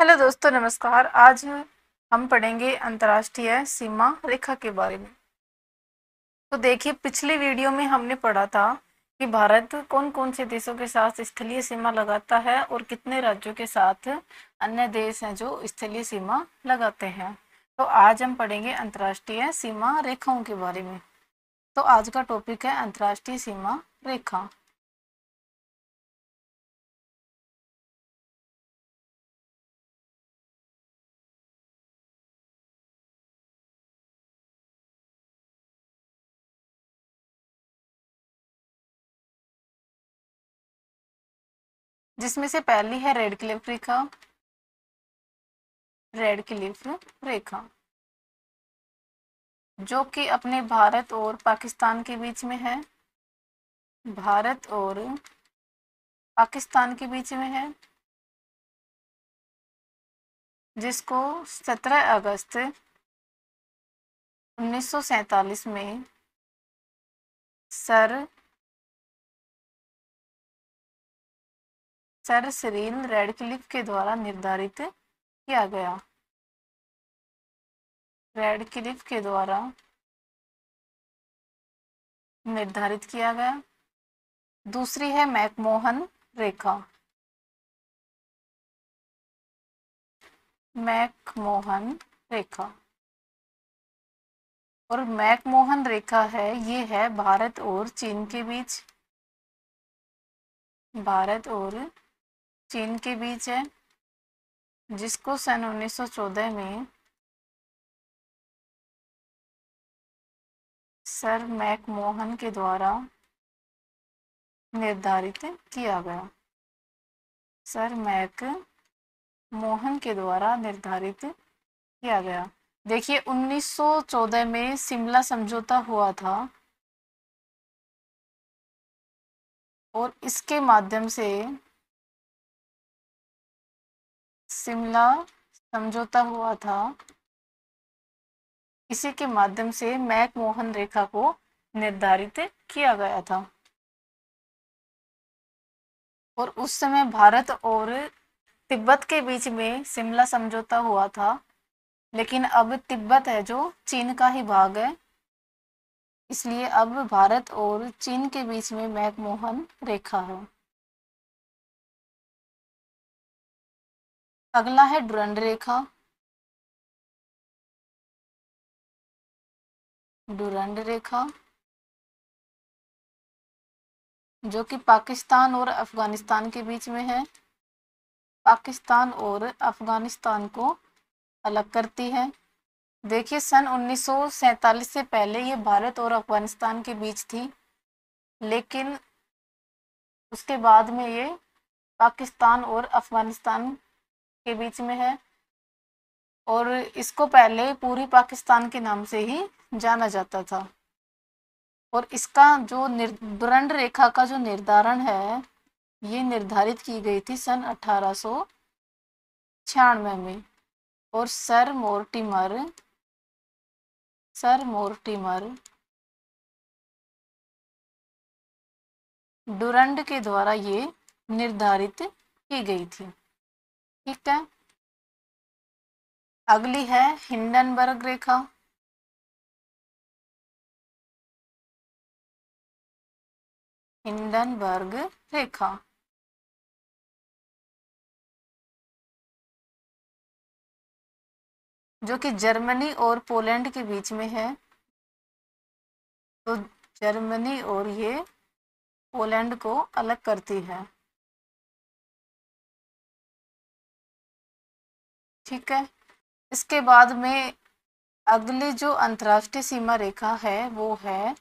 Hello दोस्तों, नमस्कार। आज हम पढ़ेंगे अंतर्राष्ट्रीय सीमा रेखा के बारे में। तो देखिए, पिछली वीडियो में हमने पढ़ा था कि भारत कौन कौन से देशों के साथ स्थलीय सीमा लगाता है और कितने राज्यों के साथ अन्य देश हैं जो स्थलीय सीमा लगाते हैं। तो आज हम पढ़ेंगे अंतर्राष्ट्रीय सीमा रेखाओं के बारे में। तो आज का टॉपिक है अंतर्राष्ट्रीय सीमा रेखा। जिसमें से पहली है रेड क्लिफ रेखा। रेड क्लिफ रेखा जो कि अपने भारत और पाकिस्तान के बीच में है। भारत और पाकिस्तान के बीच में है, जिसको 17 अगस्त 1947 में सर सिरिल रैडक्लिफ के द्वारा निर्धारित किया गया। रैडक्लिफ के द्वारा निर्धारित किया गया। दूसरी है मैकमोहन रेखा। मैकमोहन रेखा और मैकमोहन रेखा है, ये है भारत और चीन के बीच। भारत और चीन के बीच है, जिसको सन 1914 में सर मैकमोहन के द्वारा निर्धारित किया गया। सर मैकमोहन के द्वारा निर्धारित किया गया। देखिए, 1914 में शिमला समझौता हुआ था और इसके माध्यम से शिमला समझौता हुआ था। इसी के माध्यम से मैकमोहन रेखा को निर्धारित किया गया था। और उस समय भारत और तिब्बत के बीच में शिमला समझौता हुआ था, लेकिन अब तिब्बत है जो चीन का ही भाग है, इसलिए अब भारत और चीन के बीच में मैकमोहन रेखा है। अगला है डुरंड रेखा। डुरंड रेखा जो कि पाकिस्तान और अफगानिस्तान के बीच में है। पाकिस्तान और अफगानिस्तान को अलग करती है। देखिए, सन 1947 से पहले ये भारत और अफगानिस्तान के बीच थी, लेकिन उसके बाद में ये पाकिस्तान और अफगानिस्तान के बीच में है और इसको पहले पूरी पाकिस्तान के नाम से ही जाना जाता था। और इसका जो डुरंड रेखा का जो निर्धारण है, ये निर्धारित की गई थी सन 1896 में। और सर मोर्टिमर डुरंड के द्वारा ये निर्धारित की गई थी। ठीक है। अगली है हिंडनबर्ग रेखा। हिंडनबर्ग रेखा जो कि जर्मनी और पोलैंड के बीच में है। तो जर्मनी और ये पोलैंड को अलग करती है। ठीक है। इसके बाद में अगली जो अंतर्राष्ट्रीय सीमा रेखा है वो है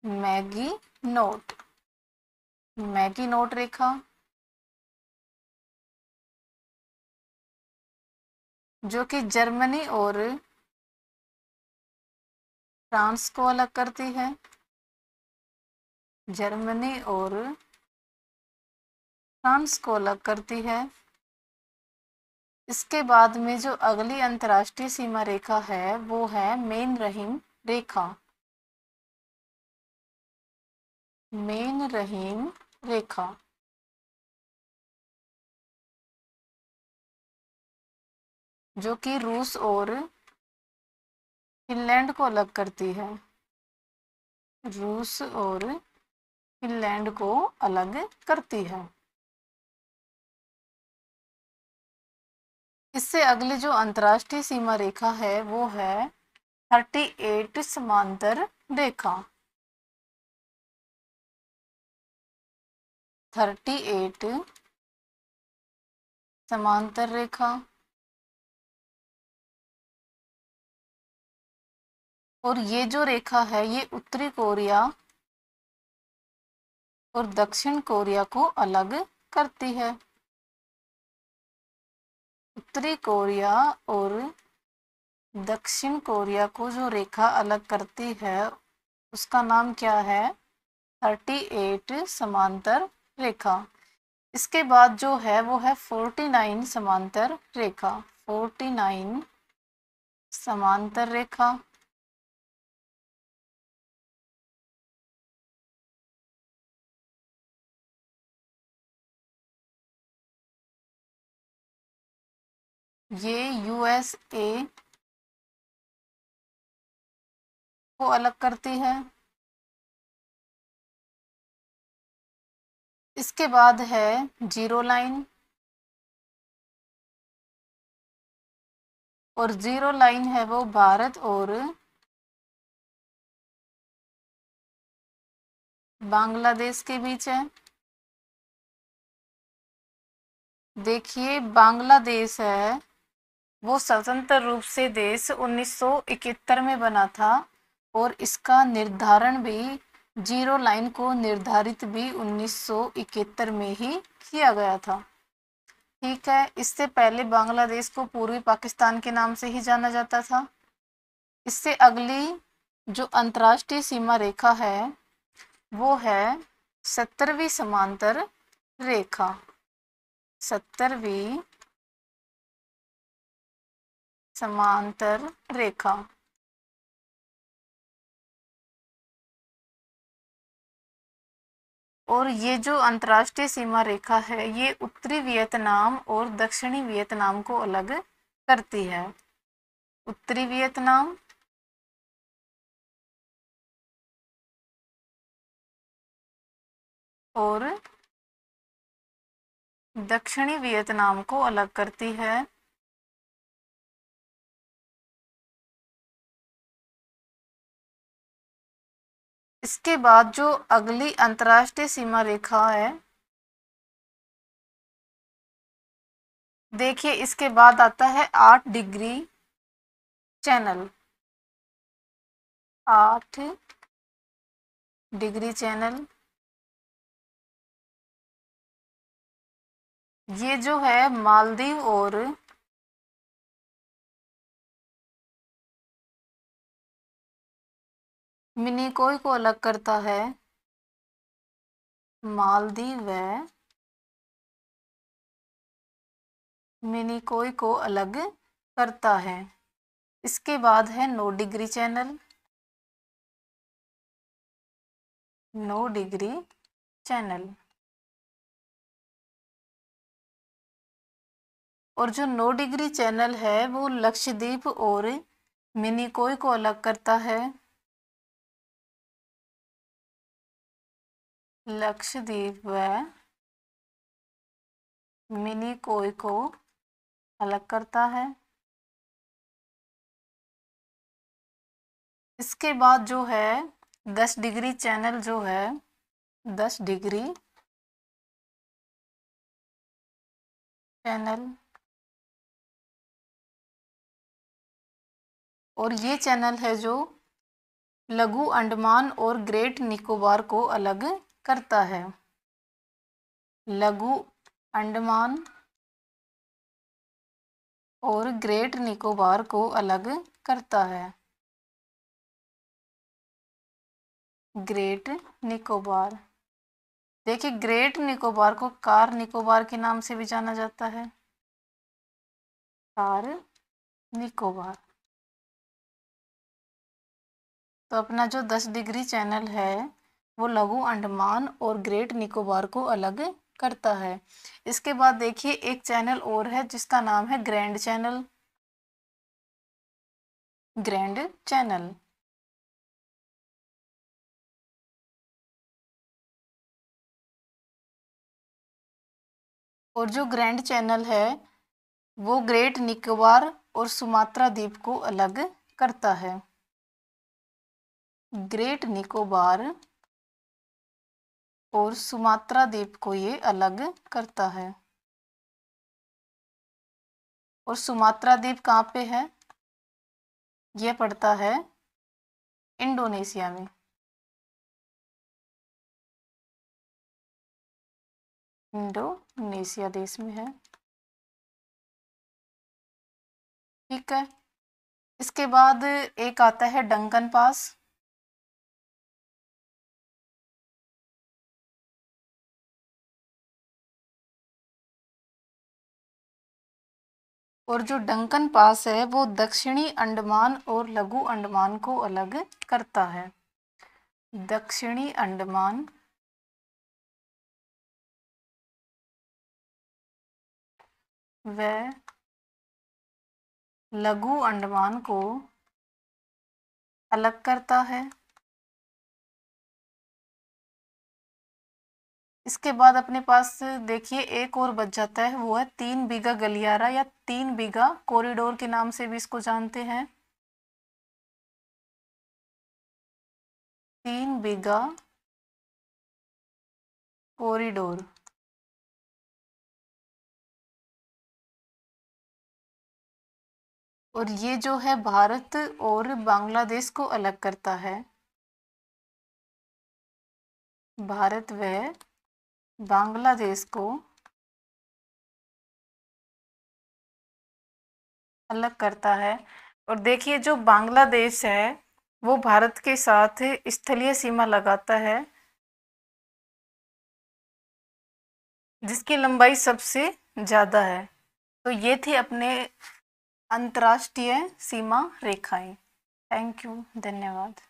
मैगी नोट। मैगी नोट रेखा जो कि जर्मनी और फ्रांस को अलग करती है। जर्मनी और फ्रांस को अलग करती है। इसके बाद में जो अगली अंतर्राष्ट्रीय सीमा रेखा है वो है मेन रहीम रेखा। मेन रहीम रेखा जो कि रूस और फिनलैंड को अलग करती है। रूस और फिनलैंड को अलग करती है। इससे अगली जो अंतर्राष्ट्रीय सीमा रेखा है वो है 38 समांतर रेखा। 38 समांतर रेखा। और ये जो रेखा है ये उत्तरी कोरिया और दक्षिण कोरिया को अलग करती है। उत्तरी कोरिया और दक्षिण कोरिया को जो रेखा अलग करती है उसका नाम क्या है? 38 समांतर रेखा। इसके बाद जो है वो है 49 समांतर रेखा। 49 समांतर रेखा। ये यूएसए को अलग करती है। इसके बाद है जीरो लाइन। और जीरो लाइन है वो भारत और बांग्लादेश के बीच है। देखिए बांग्लादेश है वो स्वतंत्र रूप से देश 1971 में बना था और इसका निर्धारण भी जीरो लाइन को निर्धारित भी 1971 में ही किया गया था। ठीक है, इससे पहले बांग्लादेश को पूर्वी पाकिस्तान के नाम से ही जाना जाता था। इससे अगली जो अंतर्राष्ट्रीय सीमा रेखा है वो है 70वीं समांतर रेखा। 70वीं समांतर रेखा। और ये जो अंतर्राष्ट्रीय सीमा रेखा है ये उत्तरी वियतनाम और दक्षिणी वियतनाम को अलग करती है। उत्तरी वियतनाम और दक्षिणी वियतनाम को अलग करती है। इसके बाद जो अगली अंतर्राष्ट्रीय सीमा रेखा है देखिए इसके बाद आता है 8 डिग्री चैनल। 8 degree channel. ये जो है मालदीव और मिनिकोय को अलग करता है। मालदीव व मिनिकोय को अलग करता है। इसके बाद है 9 डिग्री चैनल। 9 degree channel. और जो 9 डिग्री चैनल है वो लक्षद्वीप और मिनिकोय को अलग करता है। लक्षद्वीप व मिनिकोय को अलग करता है। इसके बाद जो है 10 डिग्री चैनल जो है 10 डिग्री चैनल। और ये चैनल है जो लघु अंडमान और ग्रेट निकोबार को अलग करता है। लघु अंडमान और ग्रेट निकोबार को अलग करता है। ग्रेट निकोबार। देखिए ग्रेट निकोबार को कार निकोबार के नाम से भी जाना जाता है। कार निकोबार। तो अपना जो 10 डिग्री चैनल है वो लघु अंडमान और ग्रेट निकोबार को अलग करता है। इसके बाद देखिए एक चैनल और है जिसका नाम है ग्रैंड चैनल। Grand channel. और जो ग्रैंड चैनल है वो ग्रेट निकोबार और सुमात्रा द्वीप को अलग करता है। ग्रेट निकोबार और सुमात्रा द्वीप को ये अलग करता है। और सुमात्रा द्वीप कहाँ पे है? ये पड़ता है इंडोनेशिया में। इंडोनेशिया देश में है। ठीक है, इसके बाद एक आता है डंकन पास। और जो डंकन पास है वो दक्षिणी अंडमान और लघु अंडमान को अलग करता है। दक्षिणी अंडमान व लघु अंडमान को अलग करता है। इसके बाद अपने पास देखिए एक और बच जाता है, वो है 3 बीघा गलियारा या 3 बीघा कॉरिडोर के नाम से भी इसको जानते हैं। 3 बीघा कॉरिडोर। और ये जो है भारत और बांग्लादेश को अलग करता है। भारत व बांग्लादेश को अलग करता है। और देखिए जो बांग्लादेश है वो भारत के साथ स्थलीय सीमा लगाता है, जिसकी लंबाई सबसे ज़्यादा है। तो ये थी अपने अंतर्राष्ट्रीय सीमा रेखाएं। थैंक यू, धन्यवाद।